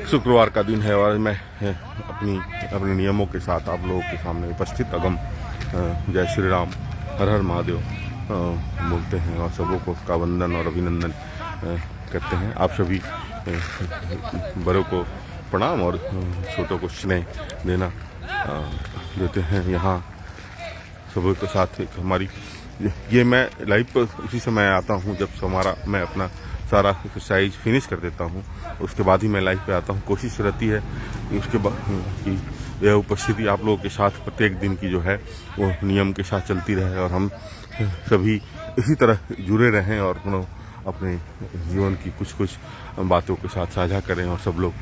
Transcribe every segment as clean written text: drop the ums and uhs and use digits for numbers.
शुक्रवार का दिन है और मैं अपने नियमों के साथ आप लोगों के सामने उपस्थित अगम जय श्री राम, हर हर महादेव बोलते हैं और सब लोगों का वंदन और अभिनंदन करते हैं। आप सभी बड़ों को प्रणाम और छोटों को स्नेह देना देते हैं। यहाँ सबों के साथ एक हमारी ये मैं लाइव पर उसी समय आता हूँ जब मैं अपना सारा एक्सरसाइज फिनिश कर देता हूँ, उसके बाद ही मैं लाइव पे आता हूँ। कोशिश रहती है उसके बाद कि यह उपस्थिति आप लोगों के साथ प्रत्येक दिन की जो है वो नियम के साथ चलती रहे और हम सभी इसी तरह जुड़े रहें और अपने जीवन की कुछ बातों के साथ साझा करें और सब लोग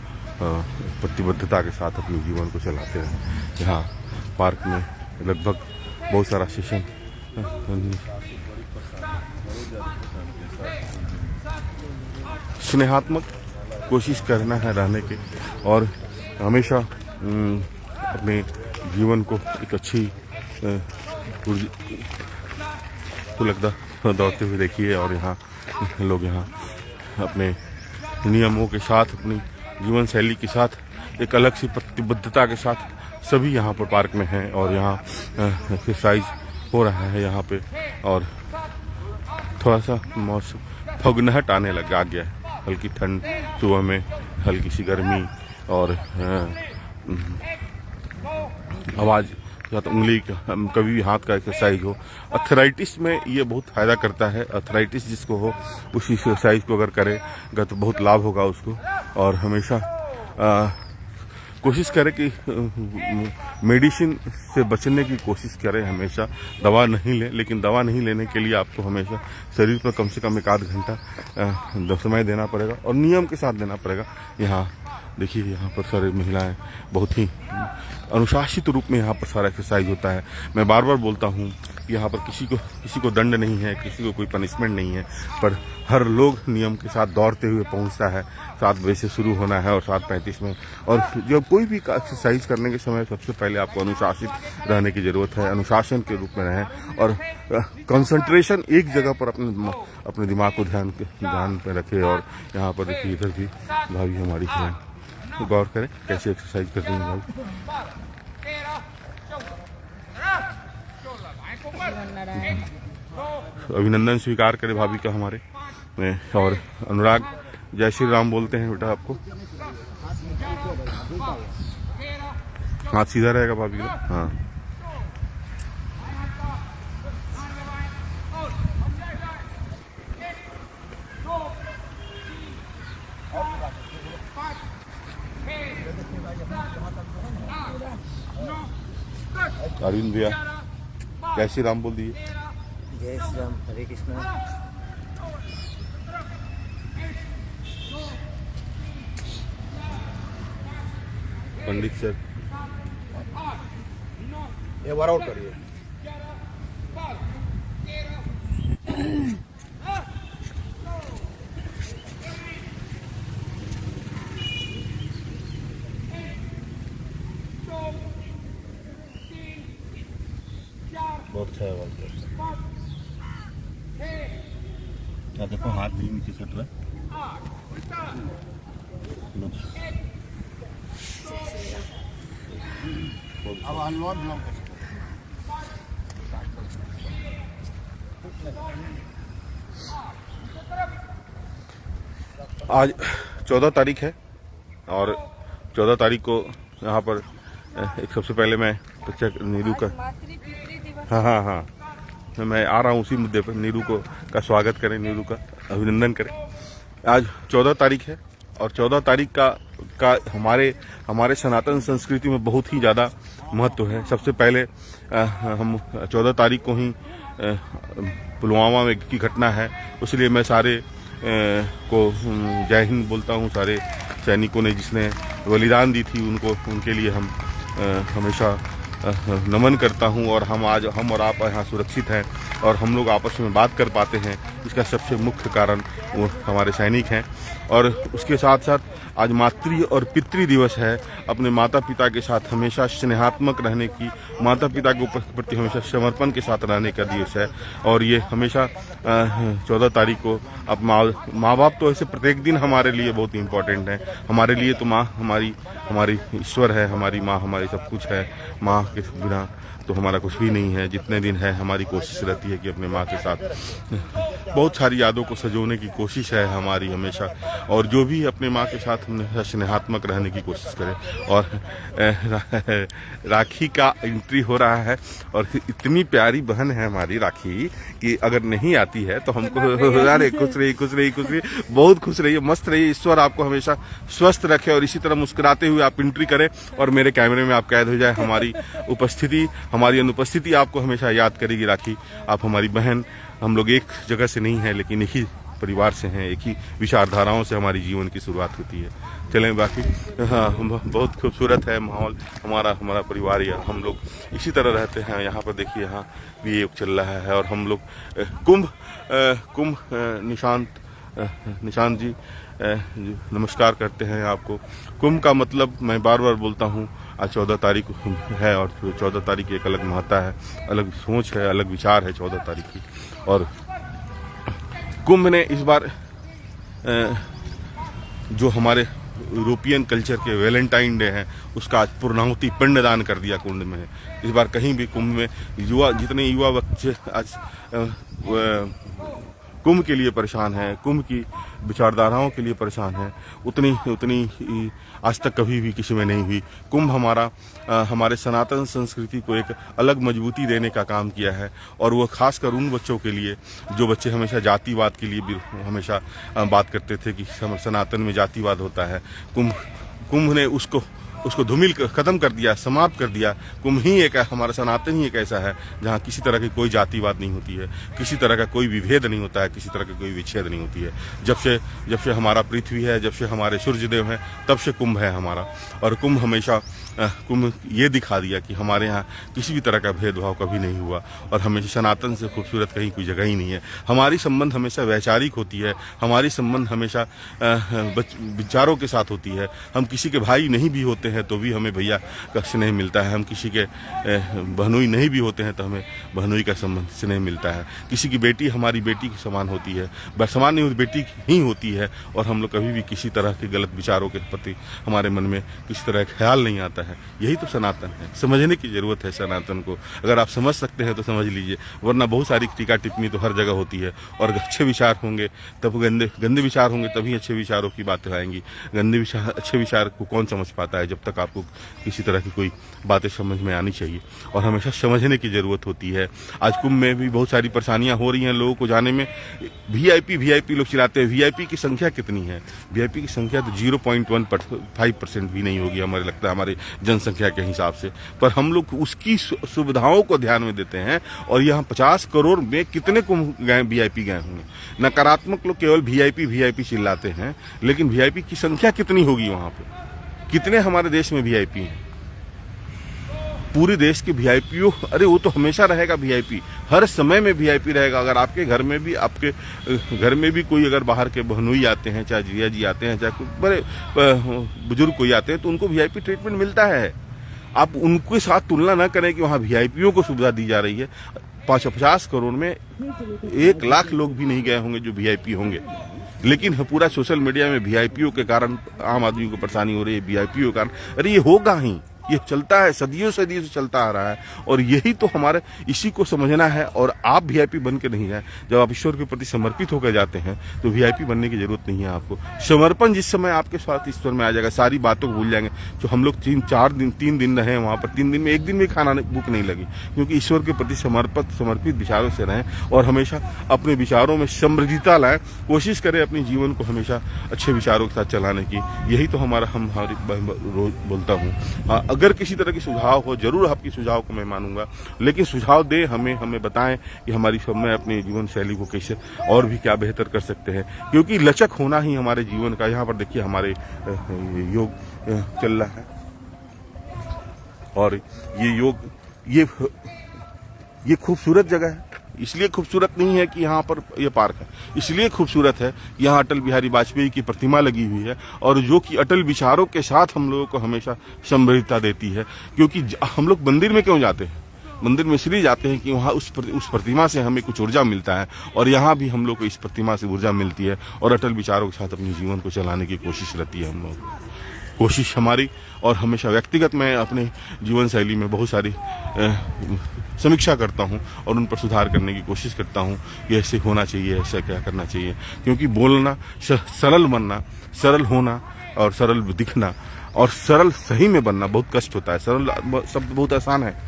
प्रतिबद्धता के साथ अपने जीवन को चलाते रहें। यहाँ पार्क में लगभग बहुत सारा सेशन स्नेहात्मक कोशिश करना है रहने के और हमेशा अपने जीवन को एक अच्छी लगता दौड़ते हुए देखिए। और यहाँ लोग यहाँ अपने नियमों के साथ अपनी जीवन शैली के साथ एक अलग सी प्रतिबद्धता के साथ सभी यहाँ पर पार्क में हैं और यहाँ एक्सरसाइज हो रहा है यहाँ पे। और थोड़ा सा मौसम फगनहट आने लगा गया है, हल्की ठंड, सुबह में हल्की सी गर्मी और आवाज़ या तो उंगली कभी भी हाथ का एक्सरसाइज हो। अर्थराइटिस में ये बहुत फ़ायदा करता है। अर्थराइटिस जिसको हो उसी एक्सरसाइज को अगर करेगा तो बहुत लाभ होगा उसको। और हमेशा कोशिश करें कि मेडिसिन से बचने की कोशिश करें, हमेशा दवा नहीं लें। लेकिन दवा नहीं लेने के लिए आपको हमेशा शरीर पर कम से कम 1 आध घंटा समय देना पड़ेगा और नियम के साथ देना पड़ेगा। यहाँ देखिए, यहाँ पर सारी महिलाएं बहुत ही अनुशासित रूप में यहाँ पर सारा एक्सरसाइज होता है। मैं बार बार बोलता हूँ कि यहाँ पर किसी को दंड नहीं है, किसी को कोई पनिशमेंट नहीं है, पर हर लोग नियम के साथ दौड़ते हुए पहुँचता है। 7 बजे से शुरू होना है और 7:35 में। और जब कोई भी एक्सरसाइज करने के समय सबसे पहले आपको अनुशासित रहने की ज़रूरत है। अनुशासन के रूप में रहें और कंसंट्रेशन एक जगह पर अपने दिमाग को ध्यान पे रखें। और यहाँ पर देखिए, इधर भी भाभी हमारी हैं, गौर करें कैसे एक्सरसाइज कर रही हैं भाई। अभिनंदन स्वीकार करें भाभी का हमारे। और अनुराग जय श्री राम बोलते हैं बेटा आपको। हाथ सीधा रहेगा भाभी का। हाँ, अरविंद भैया जय श्री राम बोल दिए। जय श्री राम, हरे कृष्ण। पंडित सर ये बार आउट करिए। बहुत अच्छा है भाई। क्या देखो, हाथ भी नीचे सट रहा है। अब अनुलोम आज 14 तारीख है और 14 तारीख को यहाँ पर एक सबसे पहले मैं नीरू का हाँ मैं आ रहा हूँ उसी मुद्दे पर। नीरू का स्वागत करें, नीरू का अभिनंदन करें। आज 14 तारीख है और 14 तारीख का हमारे सनातन संस्कृति में बहुत ही ज़्यादा महत्व है। सबसे पहले हम 14 तारीख को ही पुलवामा में की घटना है, इसलिए मैं सारे को जय हिंद बोलता हूँ। सारे सैनिकों ने जिसने बलिदान दी थी उनके लिए हम हमेशा नमन करता हूं। और हम और आप यहाँ सुरक्षित हैं और हम लोग आपस में बात कर पाते हैं, इसका सबसे मुख्य कारण वो हमारे सैनिक हैं। और उसके साथ साथ आज मातृ और पितृ दिवस है। अपने माता पिता के साथ हमेशा स्नेहात्मक रहने की, माता पिता के प्रति हमेशा समर्पण के साथ रहने का दिवस है। और ये हमेशा 14 तारीख को अब माँ बाप तो ऐसे प्रत्येक दिन हमारे लिए बहुत इंपॉर्टेंट है। हमारे लिए तो माँ हमारी ईश्वर है, हमारी माँ हमारी सब कुछ है। माँ के बिना तो हमारा कुछ भी नहीं है। जितने दिन है हमारी कोशिश रहती है कि अपने माँ के साथ बहुत सारी यादों को संजोने की कोशिश है हमारी हमेशा, और जो भी अपने माँ के साथ हमेशा स्नेहात्मक रहने की कोशिश करें। और राखी का एंट्री हो रहा है, और इतनी प्यारी बहन है हमारी राखी कि अगर नहीं आती है तो हमको अरे खुश रही बहुत खुश रहिए, मस्त रहिए। ईश्वर आपको हमेशा स्वस्थ रखे और इसी तरह मुस्कुराते हुए आप एंट्री करें और मेरे कैमरे में आप कैद हो जाए। हमारी उपस्थिति, हमारी अनुपस्थिति आपको हमेशा याद करेगी राखी। आप हमारी बहन, हम लोग एक जगह से नहीं हैं लेकिन एक ही परिवार से हैं, एक ही विचारधाराओं से हमारी जीवन की शुरुआत होती है। चलें बाकी हाँ, बहुत खूबसूरत है माहौल हमारा परिवार, या हम लोग इसी तरह रहते हैं। यहाँ पर देखिए, यहाँ भी योग चल रहा है और हम लोग कुंभ निशांत जी नमस्कार करते हैं आपको। कुंभ का मतलब मैं बार बार बोलता हूँ, आज 14 तारीख है और 14 तारीख की एक अलग महत्ता है, अलग सोच है, अलग विचार है 14 तारीख की। और कुंभ ने इस बार जो हमारे यूरोपियन कल्चर के वैलेंटाइन डे है उसका आज पूर्णाहुति पिंडदान कर दिया कुंभ में। इस बार कहीं भी कुंभ में जितने युवा बच्चे आज कुंभ के लिए परेशान हैं, कुंभ की विचारधाराओं के लिए परेशान हैं, उतनी आज तक कभी भी किसी में नहीं हुई। कुंभ हमारे सनातन संस्कृति को एक अलग मजबूती देने का काम किया है, और वो खासकर उन बच्चों के लिए जो बच्चे हमेशा जातिवाद के लिए भी हमेशा बात करते थे कि सनातन में जातिवाद होता है। कुंभ ने उसको धूमिल खत्म कर दिया, समाप्त कर दिया। कुंभ ही एक हमारा सनातन ही एक ऐसा है जहाँ किसी तरह की कोई जातिवाद नहीं होती है, किसी तरह का कोई विभेद नहीं होता है, किसी तरह की कोई विच्छेद नहीं होती है। जब से हमारा पृथ्वी है, जब से हमारे सूर्यदेव हैं, तब से कुंभ है हमारा। और कुंभ ये दिखा दिया कि हमारे यहाँ किसी भी तरह का भेदभाव कभी नहीं हुआ, और हमेशा सनातन से खूबसूरत कहीं कोई जगह ही नहीं है। हमारी संबंध हमेशा वैचारिक होती है, हमारी संबंध हमेशा विचारों के साथ होती है। हम किसी के भाई नहीं भी होते हैं तो भी हमें भैया का स्नेह मिलता है, हम किसी के बहनोई नहीं भी होते हैं तो हमें बहनोई का संबंध स्नेह मिलता है। किसी की बेटी हमारी बेटी के समान होती है, समान नहीं होती, बेटी ही होती है। और हम लोग कभी भी किसी तरह के गलत विचारों के प्रति हमारे मन में किसी तरह का ख्याल नहीं आता है। यही तो सनातन है। समझने की जरूरत है सनातन को। अगर आप समझ सकते हैं तो समझ लीजिए, वरना बहुत सारी टीका टिप्पणी तो हर जगह होती है। और अच्छे विचार होंगे तब गंदे विचार होंगे तभी अच्छे विचारों की बातें आएंगी। अच्छे विचार को कौन समझ पाता है जब तक आपको किसी तरह की कोई बातें समझ में आनी चाहिए, और हमेशा समझने की जरूरत होती है। आज कुंभ में भी बहुत सारी परेशानियां हो रही हैं लोगों को जाने में। वीआईपी लोग चिल्लाते हैं। वीआईपी की संख्या कितनी है? वीआईपी की संख्या तो 0.15% भी नहीं होगी हमारे लगता है, हमारे जनसंख्या के हिसाब से। पर हम लोग उसकी सुविधाओं को ध्यान में देते हैं, और यहाँ 50 करोड़ में कितने कुंभ गए, वीआईपी गए होंगे। नकारात्मक लोग केवल वीआईपी चिल्लाते हैं, लेकिन वीआईपी की संख्या कितनी होगी वहां पे? कितने हमारे देश में वीआईपी हैं? पूरे देश के वीआईपीओ, अरे वो तो हमेशा रहेगा वीआईपी, हर समय में वीआईपी रहेगा। अगर आपके घर में भी कोई अगर बाहर के बहनोई आते हैं, चाहे जिया जी आते हैं, चाहे कोई बड़े बुजुर्ग कोई आते हैं, तो उनको वीआईपी ट्रीटमेंट मिलता है। आप उनके साथ तुलना न करें कि वहाँ वीआईपीओ को सुविधा दी जा रही है। 50 करोड़ में 1 लाख लोग भी नहीं गए होंगे जो वीआईपी होंगे, लेकिन पूरा सोशल मीडिया में वीआईपीओ के कारण आम आदमी को परेशानी हो रही है, वीआईपीओ के कारण। अरे ये होगा ही, ये चलता है, सदियों से चलता आ रहा है। और यही तो हमारे, इसी को समझना है। और आप वीआईपी बन के नहीं जाए। जब आप ईश्वर के प्रति समर्पित होकर जाते हैं तो वीआईपी बनने की जरूरत नहीं है आपको। समर्पण जिस समय आपके साथ ईश्वर में आ जाएगा, सारी बातों को भूल जाएंगे। जो हम लोग 3 दिन रहे वहां पर, 3 दिन में एक दिन में खाना भूख नहीं लगी, क्योंकि ईश्वर के प्रति समर्पित विचारों से रहें और हमेशा अपने विचारों में समृद्धता लाएं। कोशिश करें अपने जीवन को हमेशा अच्छे विचारों के साथ चलाने की। यही तो हमारी रोज बोलता हूँ। अगर किसी तरह की सुझाव हो, जरूर आपकी सुझाव को मैं मानूंगा, लेकिन सुझाव दे हमें बताएं कि हमारी समय अपने जीवन शैली को कैसे और भी क्या बेहतर कर सकते हैं, क्योंकि लचक होना ही हमारे जीवन का। यहाँ पर देखिए हमारे योग चल रहा है, और ये योग ये खूबसूरत जगह है। इसलिए खूबसूरत नहीं है कि यहाँ पर ये पार्क है, इसलिए खूबसूरत है यहाँ अटल बिहारी वाजपेयी की प्रतिमा लगी हुई है, और जो कि अटल विचारों के साथ हम लोगों को हमेशा समृद्धता देती है। क्योंकि हम लोग मंदिर में क्यों जाते हैं? मंदिर में इसलिए जाते हैं कि वहाँ उस प्रतिमा से हमें कुछ ऊर्जा मिलता है, और यहाँ भी हम लोग को इस प्रतिमा से ऊर्जा मिलती है, और अटल विचारों के साथ अपने जीवन को चलाने की कोशिश रहती है हम लोग। कोशिश हमारी, और हमेशा व्यक्तिगत मैं अपने जीवन शैली में बहुत सारी समीक्षा करता हूँ और उन पर सुधार करने की कोशिश करता हूँ कि ऐसे होना चाहिए, ऐसा क्या करना चाहिए। क्योंकि बोलना, सरल बनना, सरल होना और सरल दिखना और सरल सही में बनना बहुत कष्ट होता है। सरल शब्द बहुत आसान है,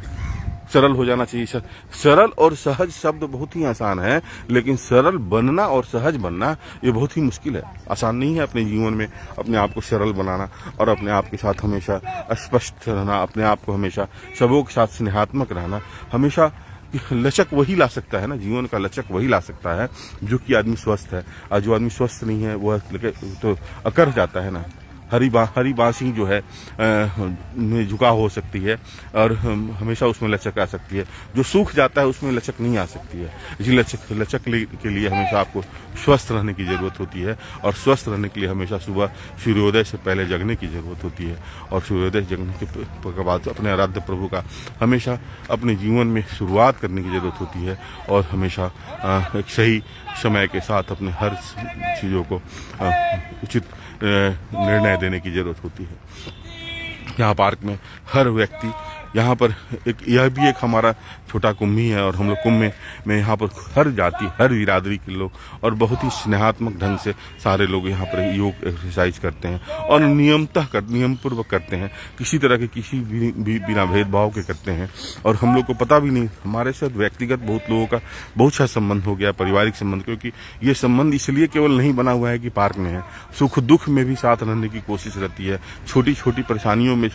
सरल हो जाना चाहिए। सरल और सहज शब्द बहुत ही आसान है, लेकिन सरल बनना और सहज बनना ये बहुत ही मुश्किल है। आसान नहीं है अपने जीवन में अपने आप को सरल बनाना और अपने आप के साथ हमेशा स्पष्ट रहना, अपने आप को हमेशा सबों के साथ स्नेहात्मक रहना। हमेशा लचक वही ला सकता है ना, जीवन का लचक वही ला सकता है जो कि आदमी स्वस्थ है। और जो आदमी स्वस्थ नहीं है वह तो अकर जाता है ना। हरी बांसी जो है में झुकाव हो सकती है और हमेशा उसमें लचक आ सकती है। जो सूख जाता है उसमें लचक नहीं आ सकती है। इसी लचक के लिए हमेशा आपको स्वस्थ रहने की जरूरत होती है, और स्वस्थ रहने के लिए हमेशा सुबह सूर्योदय से पहले जगने की जरूरत होती है, और सूर्योदय जगने के बाद अपने आराध्य प्रभु का हमेशा अपने जीवन में शुरुआत करने की जरूरत होती है, और हमेशा एक सही समय के साथ अपने हर चीज़ों को उचित निर्णय देने की जरूरत होती है। यहाँ पार्क में हर व्यक्ति, यहाँ पर यह भी एक हमारा छोटा कुंभ ही है, और हम लोग कुंभ में यहाँ पर हर जाति, हर बिरादरी के लोग और बहुत ही स्नेहात्मक ढंग से सारे लोग यहाँ पर योग एक्सरसाइज करते हैं, और नियम पूर्वक करते हैं, किसी तरह के किसी भी बिना भेदभाव के करते हैं। और हम लोग को पता भी नहीं, हमारे साथ व्यक्तिगत बहुत लोगों का बहुत सा संबंध हो गया, पारिवारिक संबंध, क्योंकि ये संबंध इसलिए केवल नहीं बना हुआ है कि पार्क में है। सुख दुख में भी साथ रहने की कोशिश रहती है। छोटी छोटी परेशानियों में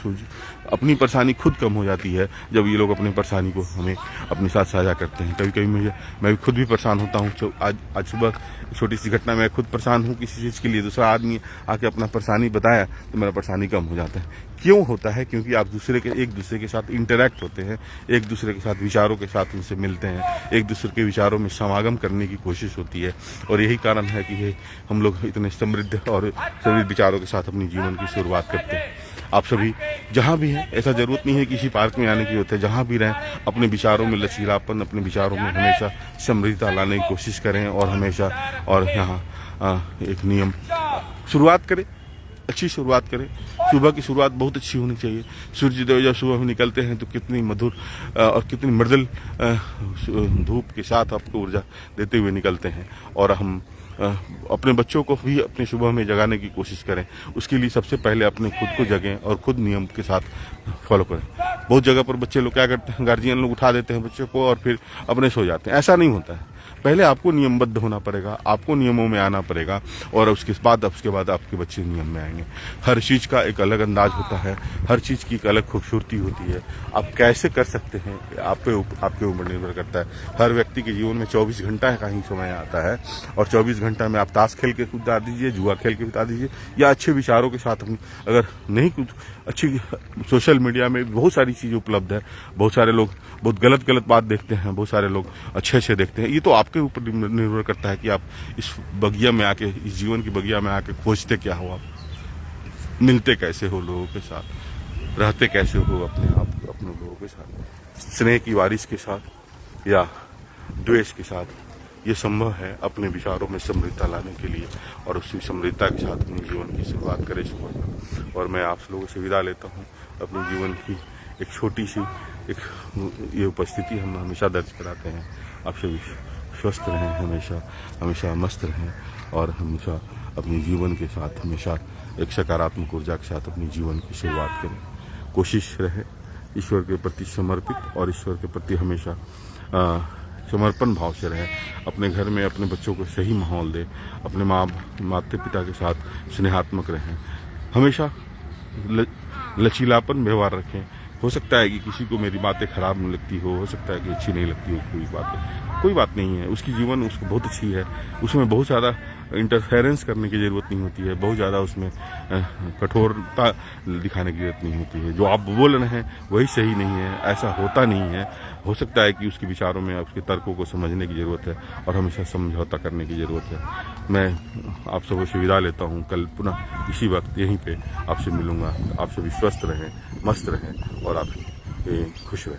अपनी परेशानी खुद कम हो जाती है जब ये लोग अपनी परेशानी को हमें अपने साथ साझा करते हैं। कभी कभी मैं भी खुद भी परेशान होता हूँ। आज सुबह छोटी सी घटना में खुद परेशान हूँ किसी चीज़ के लिए, दूसरा आदमी आके अपना परेशानी बताया तो मेरा परेशानी कम हो जाता है। क्यों होता है? क्योंकि आप एक दूसरे के साथ इंटरेक्ट होते हैं, एक दूसरे के साथ विचारों के साथ उनसे मिलते हैं, एक दूसरे के विचारों में समागम करने की कोशिश होती है, और यही कारण है कि हम लोग इतने समृद्ध और सभी विचारों के साथ अपने जीवन की शुरुआत करते हैं। आप सभी जहाँ भी हैं, ऐसा जरूरत नहीं है किसी पार्क में आने की होती है, जहाँ भी रहें अपने विचारों में लचीलापन, अपने विचारों में हमेशा समृद्धता लाने की कोशिश करें, और हमेशा और यहाँ एक नियम शुरुआत करें, अच्छी शुरुआत करें। सुबह की शुरुआत बहुत अच्छी होनी चाहिए। सूर्योदय जब सुबह में निकलते हैं तो कितनी मधुर और कितनी मृदुल धूप के साथ आपको ऊर्जा देते हुए निकलते हैं, और हम अपने बच्चों को भी अपने सुबह में जगाने की कोशिश करें। उसके लिए सबसे पहले अपने खुद को जगें और खुद नियम के साथ फॉलो करें। बहुत जगह पर बच्चे लोग क्या करते हैं, गार्जियन लोग उठा देते हैं बच्चों को और फिर अपने सो जाते हैं। ऐसा नहीं होता है। पहले आपको नियमबद्ध होना पड़ेगा, आपको नियमों में आना पड़ेगा, और उसके बाद आपके बच्चे नियम में आएंगे। हर चीज़ का एक अलग अंदाज होता है, हर चीज़ की एक अलग खूबसूरती होती है। आप कैसे कर सकते हैं आपके ऊपर निर्भर करता है। हर व्यक्ति के जीवन में 24 घंटा का ही समय आता है, और 24 घंटा में आप ताश खेल के बिता दीजिए, जुआ खेल के बिता दीजिए, या अच्छे विचारों के साथ अगर नहीं कुछ अच्छी, सोशल मीडिया में बहुत सारी चीज़ें उपलब्ध है। बहुत सारे लोग बहुत गलत बात देखते हैं, बहुत सारे लोग अच्छे देखते हैं। ये तो आपके ऊपर निर्भर करता है कि आप इस बगिया में आके, इस जीवन की बगिया में आके खोजते क्या हो, आप मिलते कैसे हो लोगों के साथ, रहते कैसे हो अपने लोगों के साथ, स्नेह की बारिश के साथ या द्वेष के साथ। ये संभव है अपने विचारों में समृद्धता लाने के लिए, और उसी समृद्धता के साथ अपने जीवन की शुरुआत करें सुबह में। और मैं आप लोगों से विदा लेता हूँ। अपने जीवन की एक छोटी सी ये उपस्थिति हम हमेशा दर्ज कराते हैं। आप सभी स्वस्थ रहें, हमेशा मस्त रहें, और हमेशा अपने जीवन के साथ हमेशा एक सकारात्मक ऊर्जा के साथ अपने जीवन की शुरुआत करें। कोशिश रहे ईश्वर के प्रति समर्पित, और ईश्वर के प्रति हमेशा समर्पण भाव से रहें। अपने घर में अपने बच्चों को सही माहौल दें, अपने माता पिता के साथ स्नेहात्मक रहें, हमेशा लचीलापन व्यवहार रखें। हो सकता है कि किसी को मेरी बातें खराब नहीं लगती हो सकता है कि अच्छी नहीं लगती हो कोई बातें, कोई बात नहीं है, उसकी जीवन उसको बहुत अच्छी है, उसमें बहुत ज़्यादा इंटरफेरेंस करने की ज़रूरत नहीं होती है, बहुत ज़्यादा उसमें कठोरता दिखाने की ज़रूरत नहीं होती है। जो आप बोल रहे हैं वही सही नहीं है, ऐसा होता नहीं है। हो सकता है कि उसके विचारों में उसके तर्कों को समझने की ज़रूरत है और हमेशा समझौता करने की ज़रूरत है। मैं आप सबों से विदा लेता हूँ, कल पुनः इसी वक्त यहीं पे आपसे मिलूँगा। आप सभी स्वस्थ रहें, मस्त रहें और आप खुश रहें।